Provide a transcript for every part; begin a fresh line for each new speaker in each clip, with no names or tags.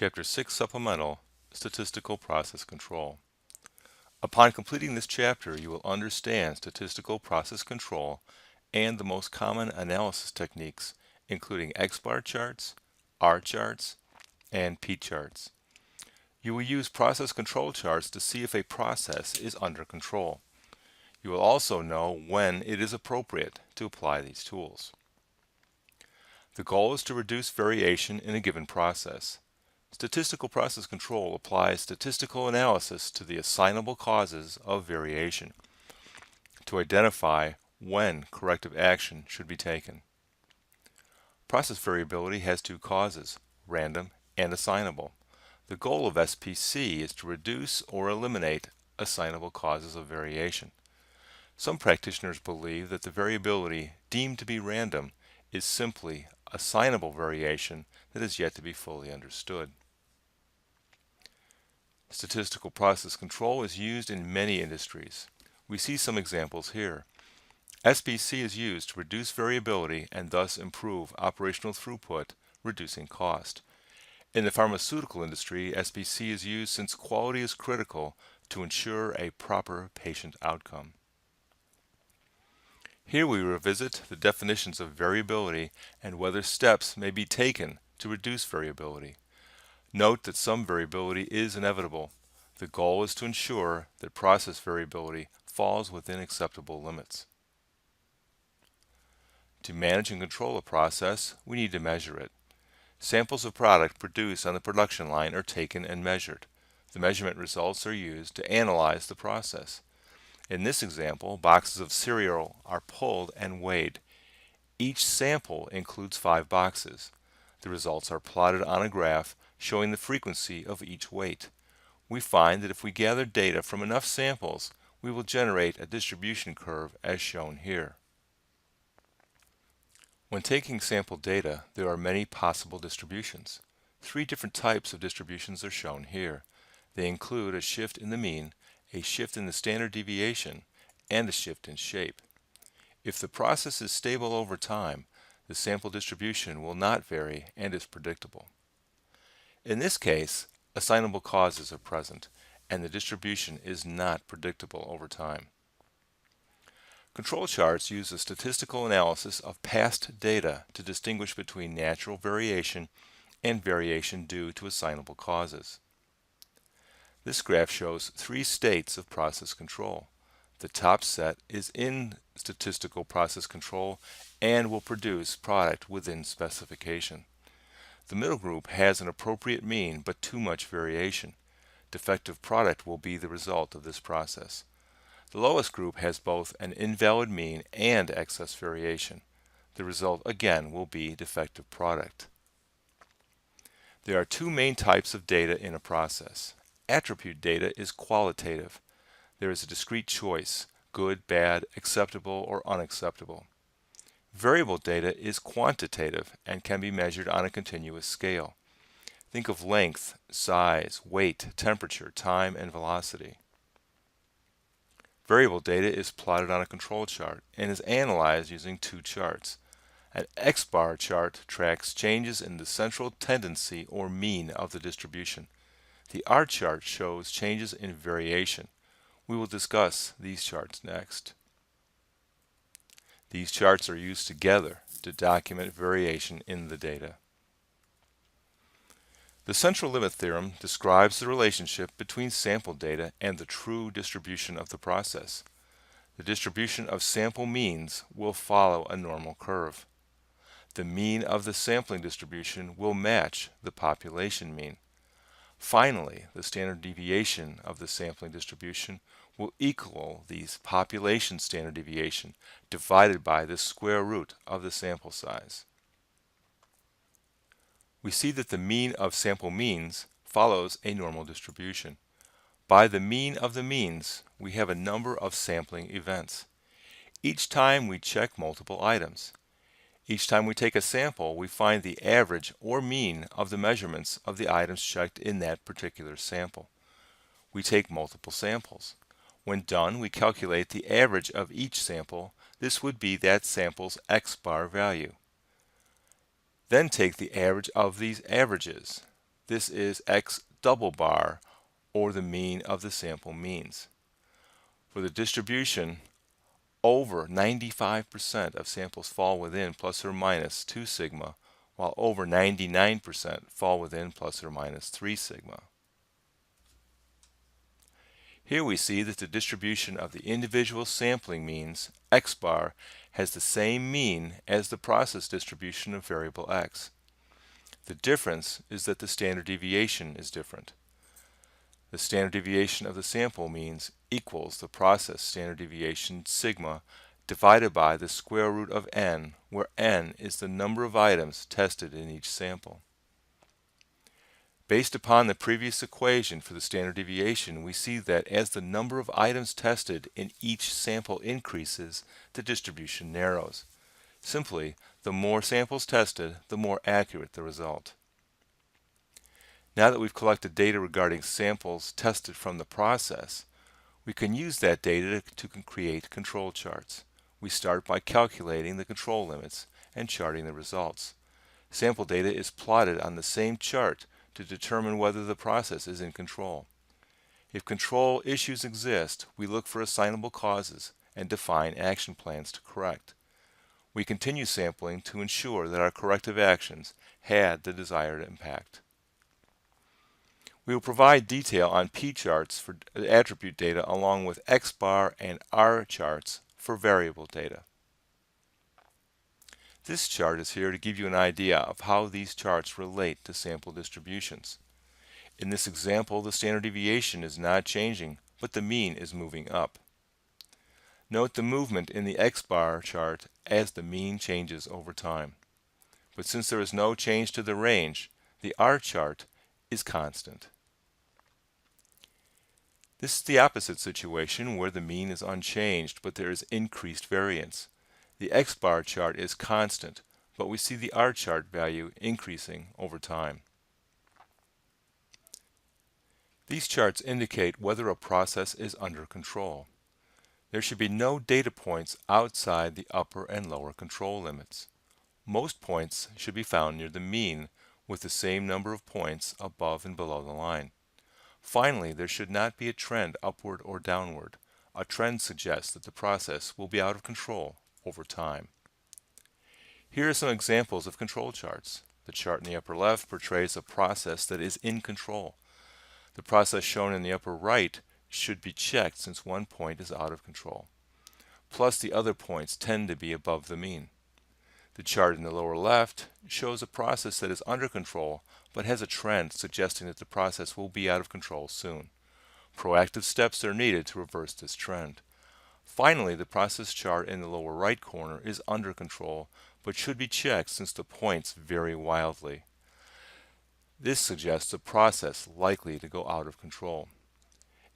Chapter 6 Supplemental Statistical Process Control. Upon completing this chapter, you will understand statistical process control and the most common analysis techniques, including X-bar charts, R charts, and P charts. You will use process control charts to see if a process is under control. You will also know when it is appropriate to apply these tools. The goal is to reduce variation in a given process. Statistical process control applies statistical analysis to the assignable causes of variation to identify when corrective action should be taken. Process variability has two causes, random and assignable. The goal of SPC is to reduce or eliminate assignable causes of variation. Some practitioners believe that the variability deemed to be random is simply assignable variation that is yet to be fully understood. Statistical process control is used in many industries. We see some examples here. SPC is used to reduce variability and thus improve operational throughput, reducing cost. In the pharmaceutical industry, SPC is used since quality is critical to ensure a proper patient outcome. Here we revisit the definitions of variability and whether steps may be taken to reduce variability. Note that some variability is inevitable. The goal is to ensure that process variability falls within acceptable limits. To manage and control a process, we need to measure it. Samples of product produced on the production line are taken and measured. The measurement results are used to analyze the process. In this example, boxes of cereal are pulled and weighed. Each sample includes 5 boxes. The results are plotted on a graph showing the frequency of each weight. We find that if we gather data from enough samples, we will generate a distribution curve as shown here. When taking sample data, there are many possible distributions. 3 different types of distributions are shown here. They include a shift in the mean, a shift in the standard deviation, and a shift in shape. If the process is stable over time, the sample distribution will not vary and is predictable. In this case, assignable causes are present, and the distribution is not predictable over time. Control charts use a statistical analysis of past data to distinguish between natural variation and variation due to assignable causes. This graph shows 3 states of process control. The top set is in statistical process control and will produce product within specification. The middle group has an appropriate mean but too much variation. Defective product will be the result of this process. The lowest group has both an invalid mean and excess variation. The result again will be defective product. There are 2 main types of data in a process. Attribute data is qualitative. There is a discrete choice, good, bad, acceptable, or unacceptable. Variable data is quantitative and can be measured on a continuous scale. Think of length, size, weight, temperature, time, and velocity. Variable data is plotted on a control chart and is analyzed using 2 charts. An X-bar chart tracks changes in the central tendency or mean of the distribution. The R chart shows changes in variation. We will discuss these charts next. These charts are used together to document variation in the data. The central limit theorem describes the relationship between sample data and the true distribution of the process. The distribution of sample means will follow a normal curve. The mean of the sampling distribution will match the population mean. Finally, the standard deviation of the sampling distribution will equal the population standard deviation divided by the square root of the sample size. We see that the mean of sample means follows a normal distribution. By the mean of the means, we have a number of sampling events. Each time we check multiple items. Each time we take a sample, we find the average or mean of the measurements of the items checked in that particular sample. We take multiple samples. When done, we calculate the average of each sample. This would be that sample's X-bar value. Then take the average of these averages. This is x double bar, or the mean of the sample means. For the distribution, over 95% of samples fall within plus or minus 2 sigma, while over 99% fall within plus or minus 3 sigma. Here we see that the distribution of the individual sampling means, x bar, has the same mean as the process distribution of variable x. The difference is that the standard deviation is different. The standard deviation of the sample means equals the process standard deviation sigma divided by the square root of n, where n is the number of items tested in each sample. Based upon the previous equation for the standard deviation, we see that as the number of items tested in each sample increases, the distribution narrows. Simply, the more samples tested, the more accurate the result. Now that we've collected data regarding samples tested from the process, we can use that data to create control charts. We start by calculating the control limits and charting the results. Sample data is plotted on the same chart to determine whether the process is in control. If control issues exist, we look for assignable causes and define action plans to correct. We continue sampling to ensure that our corrective actions had the desired impact. We will provide detail on P charts for attribute data along with X bar and R charts for variable data. This chart is here to give you an idea of how these charts relate to sample distributions. In this example, the standard deviation is not changing, but the mean is moving up. Note the movement in the X bar chart as the mean changes over time. But since there is no change to the range, the R chart is constant. This is the opposite situation where the mean is unchanged, but there is increased variance. The X bar chart is constant, but we see the R chart value increasing over time. These charts indicate whether a process is under control. There should be no data points outside the upper and lower control limits. Most points should be found near the mean, with the same number of points above and below the line. Finally, there should not be a trend upward or downward. A trend suggests that the process will be out of control over time. Here are some examples of control charts. The chart in the upper left portrays a process that is in control. The process shown in the upper right should be checked since one point is out of control. Plus, the other points tend to be above the mean. The chart in the lower left shows a process that is under control but has a trend suggesting that the process will be out of control soon. Proactive steps are needed to reverse this trend. Finally, the process chart in the lower right corner is under control but should be checked since the points vary wildly. This suggests a process likely to go out of control.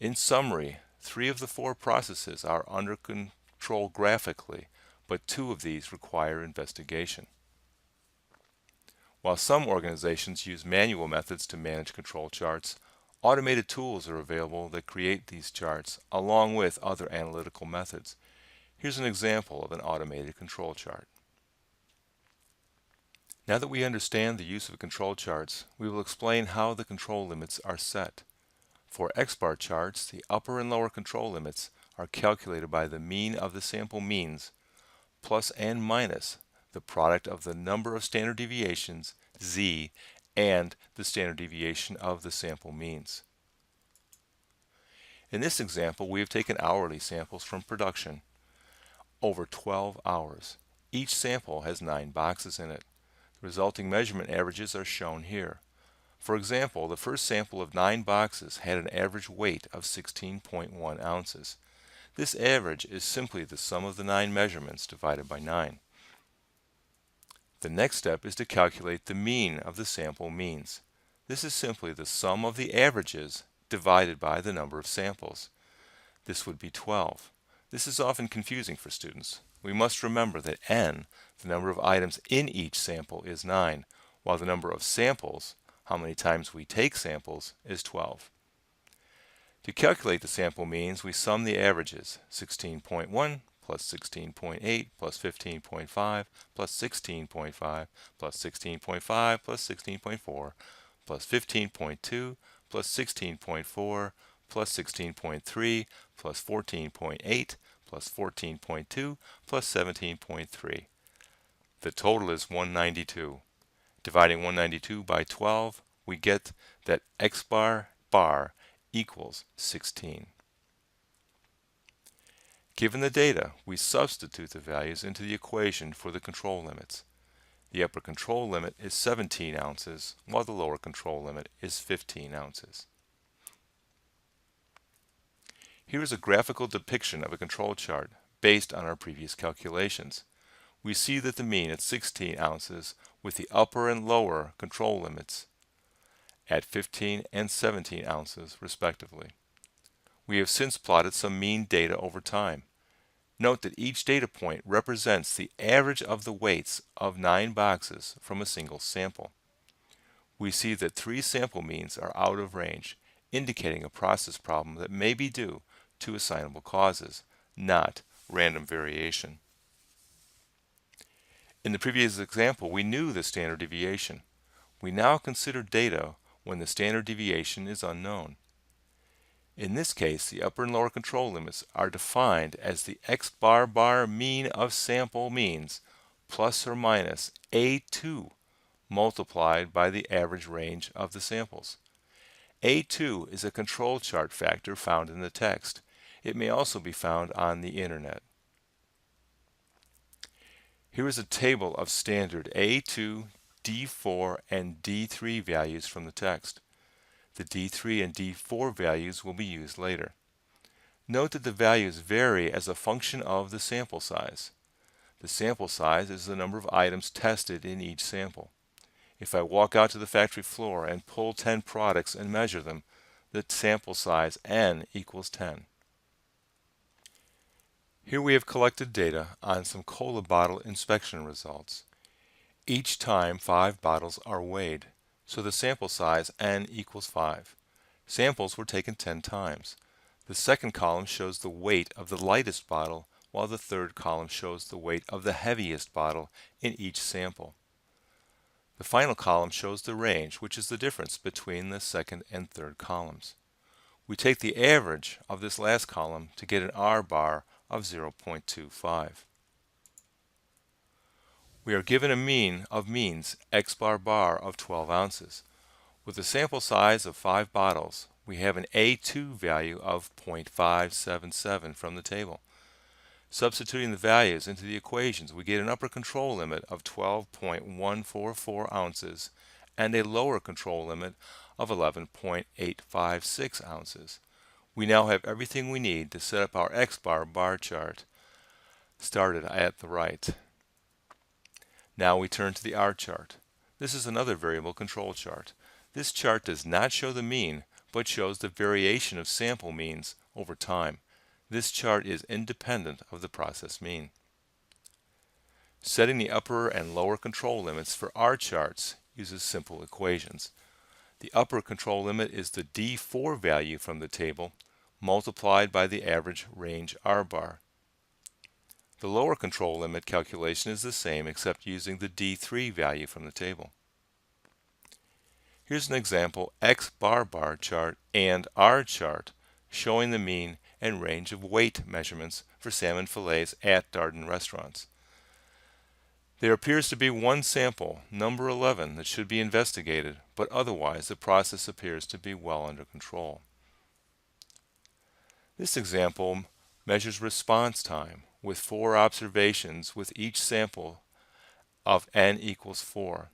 In summary, 3 of the 4 processes are under control graphically, but 2 of these require investigation. While some organizations use manual methods to manage control charts, automated tools are available that create these charts along with other analytical methods. Here's an example of an automated control chart. Now that we understand the use of control charts, we will explain how the control limits are set. For X-bar charts, the upper and lower control limits are calculated by the mean of the sample means plus and minus the product of the number of standard deviations, z, and the standard deviation of the sample means. In this example, we have taken hourly samples from production over 12 hours. Each sample has 9 boxes in it. The resulting measurement averages are shown here. For example, the first sample of 9 boxes had an average weight of 16.1 ounces. This average is simply the sum of the 9 measurements divided by 9. The next step is to calculate the mean of the sample means. This is simply the sum of the averages divided by the number of samples. This would be 12. This is often confusing for students. We must remember that n, the number of items in each sample, is 9, while the number of samples, how many times we take samples, is 12. To calculate the sample means, we sum the averages, 16.1 plus 16.8 plus 15.5 plus 16.5 plus 16.5 plus 16.4 plus 15.2 plus 16.4 plus 16.3 plus 14.8 plus 14.2 plus 17.3. The total is 192. Dividing 192 by 12, we get that x bar equals 16. Given the data, we substitute the values into the equation for the control limits. The upper control limit is 17 ounces, while the lower control limit is 15 ounces. Here is a graphical depiction of a control chart based on our previous calculations. We see that the mean at 16 ounces with the upper and lower control limits at 15 and 17 ounces respectively. We have since plotted some mean data over time. Note that each data point represents the average of the weights of 9 boxes from a single sample. We see that 3 sample means are out of range, indicating a process problem that may be due to assignable causes, not random variation. In the previous example, we knew the standard deviation. We now consider data when the standard deviation is unknown. In this case, the upper and lower control limits are defined as the x bar mean of sample means plus or minus A2 multiplied by the average range of the samples. A2 is a control chart factor found in the text. It may also be found on the internet. Here is a table of standard A2, D4, and D3 values from the text. The D3 and D4 values will be used later. Note that the values vary as a function of the sample size. The sample size is the number of items tested in each sample. If I walk out to the factory floor and pull 10 products and measure them, the sample size N equals 10. Here we have collected data on some cola bottle inspection results. Each time 5 bottles are weighed, so the sample size N equals 5. Samples were taken 10 times. The second column shows the weight of the lightest bottle, while the third column shows the weight of the heaviest bottle in each sample. The final column shows the range, which is the difference between the second and third columns. We take the average of this last column to get an R bar of 0.25. We are given a mean of means x bar of 12 ounces. With a sample size of 5 bottles, we have an A2 value of 0.577 from the table. Substituting the values into the equations, we get an upper control limit of 12.144 ounces and a lower control limit of 11.856 ounces. We now have everything we need to set up our x bar chart, started at the right. Now we turn to the R chart. This is another variable control chart. This chart does not show the mean, but shows the variation of sample means over time. This chart is independent of the process mean. Setting the upper and lower control limits for R charts uses simple equations. The upper control limit is the D4 value from the table multiplied by the average range R bar. The lower control limit calculation is the same except using the D3 value from the table. Here's an example X bar chart and R chart showing the mean and range of weight measurements for salmon fillets at Darden Restaurants. There appears to be one sample, number 11, that should be investigated, but otherwise the process appears to be well under control. This example measures response time with 4 observations with each sample of N equals 4.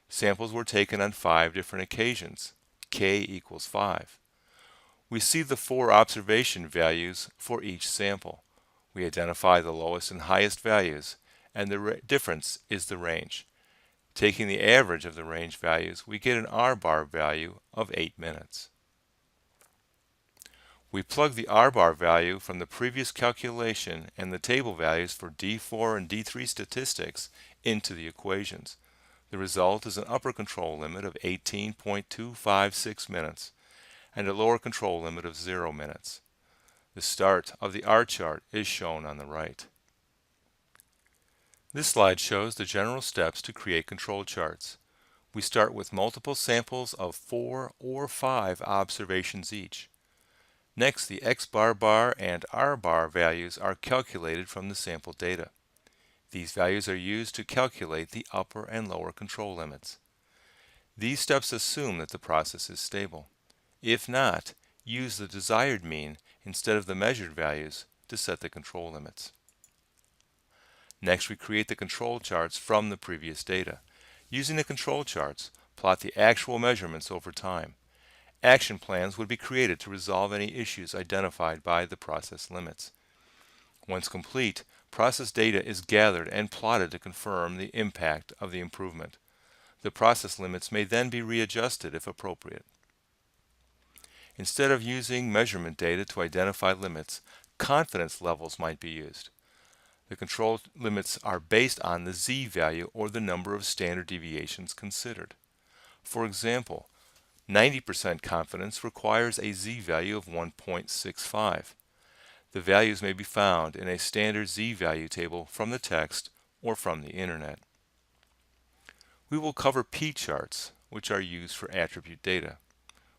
Samples were taken on 5 different occasions. K equals 5. We see the 4 observation values for each sample. We identify the lowest and highest values, and the difference is the range. Taking the average of the range values, we get an R bar value of 8 minutes. We plug the R bar value from the previous calculation and the table values for D4 and D3 statistics into the equations. The result is an upper control limit of 18.256 minutes and a lower control limit of 0 minutes. The start of the R chart is shown on the right. This slide shows the general steps to create control charts. We start with multiple samples of 4 or 5 observations each. Next, the X bar and R bar values are calculated from the sample data. These values are used to calculate the upper and lower control limits. These steps assume that the process is stable. If not, use the desired mean instead of the measured values to set the control limits. Next, we create the control charts from the previous data. Using the control charts, plot the actual measurements over time. Action plans would be created to resolve any issues identified by the process limits. Once complete, process data is gathered and plotted to confirm the impact of the improvement. The process limits may then be readjusted if appropriate. Instead of using measurement data to identify limits, confidence levels might be used. The control limits are based on the z-value or the number of standard deviations considered. For example, 90% confidence requires a z-value of 1.65. The values may be found in a standard z-value table from the text or from the internet. We will cover p-charts, which are used for attribute data.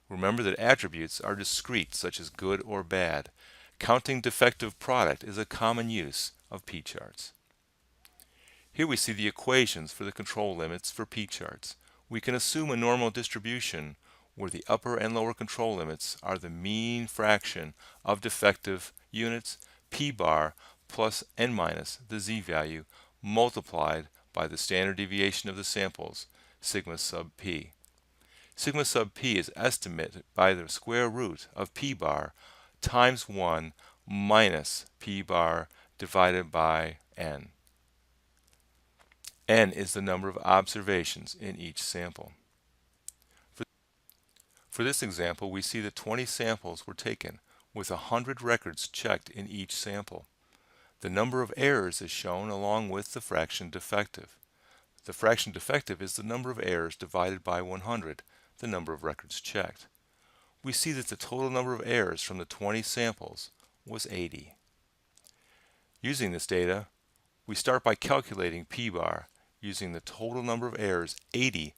Remember that attributes are discrete, such as good or bad. Counting defective product is a common use of p-charts. Here we see the equations for the control limits for p-charts. We can assume a normal distribution where the upper and lower control limits are the mean fraction of defective units, p-bar plus n minus the z-value multiplied by the standard deviation of the samples, sigma sub p. Sigma sub p is estimated by the square root of p-bar times 1 minus p-bar divided by n. N is the number of observations in each sample. For this example, we see that 20 samples were taken, with 100 records checked in each sample. The number of errors is shown along with the fraction defective. The fraction defective is the number of errors divided by 100, the number of records checked. We see that the total number of errors from the 20 samples was 80. Using this data, we start by calculating p-bar using the total number of errors 80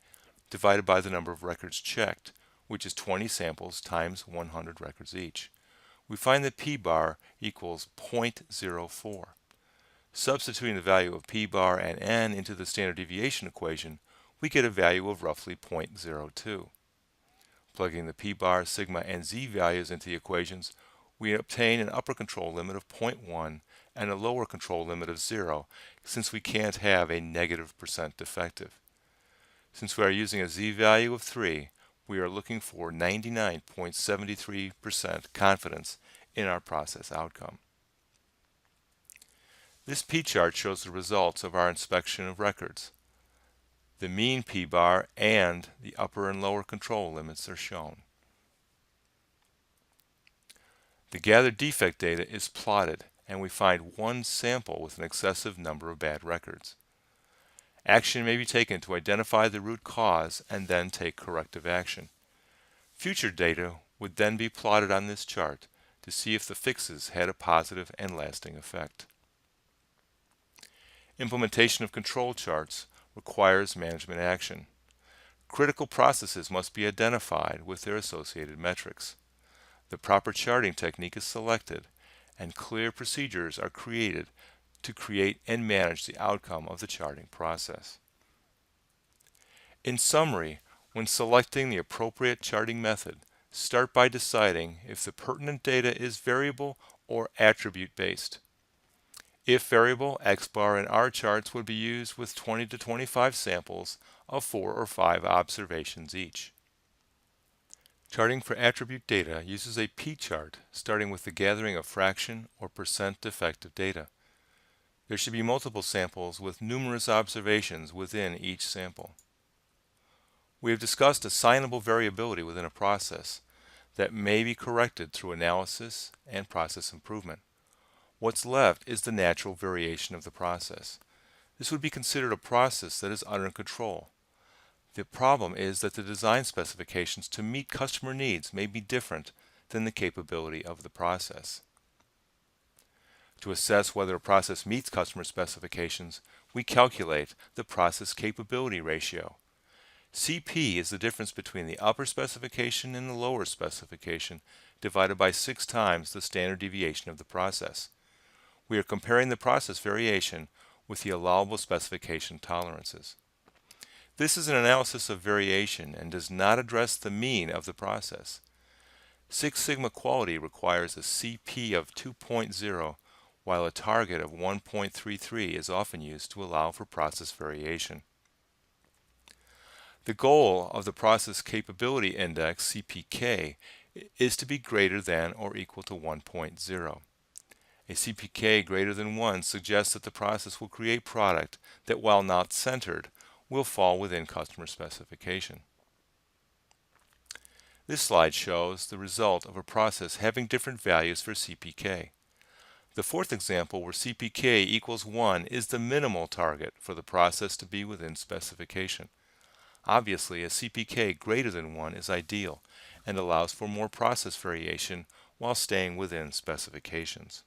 divided by the number of records checked, which is 20 samples times 100 records each. We find that p-bar equals 0.04. Substituting the value of p-bar and n into the standard deviation equation, we get a value of roughly 0.02. Plugging the p-bar, sigma, and z values into the equations, we obtain an upper control limit of 0.1 and a lower control limit of 0, since we can't have a negative % defective. Since we are using a z-value of 3, we are looking for 99.73% confidence in our process outcome. This p-chart shows the results of our inspection of records. The mean p-bar and the upper and lower control limits are shown. The gathered defect data is plotted, and we find one sample with an excessive number of bad records. Action may be taken to identify the root cause and then take corrective action. Future data would then be plotted on this chart to see if the fixes had a positive and lasting effect. Implementation of control charts requires management action. Critical processes must be identified with their associated metrics. The proper charting technique is selected, and clear procedures are created to create and manage the outcome of the charting process. In summary, when selecting the appropriate charting method, start by deciding if the pertinent data is variable or attribute-based. If variable, X-bar and R charts would be used with 20 to 25 samples of 4 or 5 observations each. Charting for attribute data uses a p-chart starting with the gathering of fraction or % defective data. There should be multiple samples with numerous observations within each sample. We have discussed assignable variability within a process that may be corrected through analysis and process improvement. What's left is the natural variation of the process. This would be considered a process that is under control. The problem is that the design specifications to meet customer needs may be different than the capability of the process. To assess whether a process meets customer specifications, we calculate the process capability ratio. CP is the difference between the upper specification and the lower specification divided by 6 times the standard deviation of the process. We are comparing the process variation with the allowable specification tolerances. This is an analysis of variation and does not address the mean of the process. Six Sigma quality requires a CP of 2.0, while a target of 1.33 is often used to allow for process variation. The goal of the Process Capability Index, CPK, is to be greater than or equal to 1.0. A CPK greater than 1 suggests that the process will create product that, while not centered, will fall within customer specification. This slide shows the result of a process having different values for CPK. The fourth example, where CPK equals 1, is the minimal target for the process to be within specification. Obviously, a CPK greater than 1 is ideal and allows for more process variation while staying within specifications.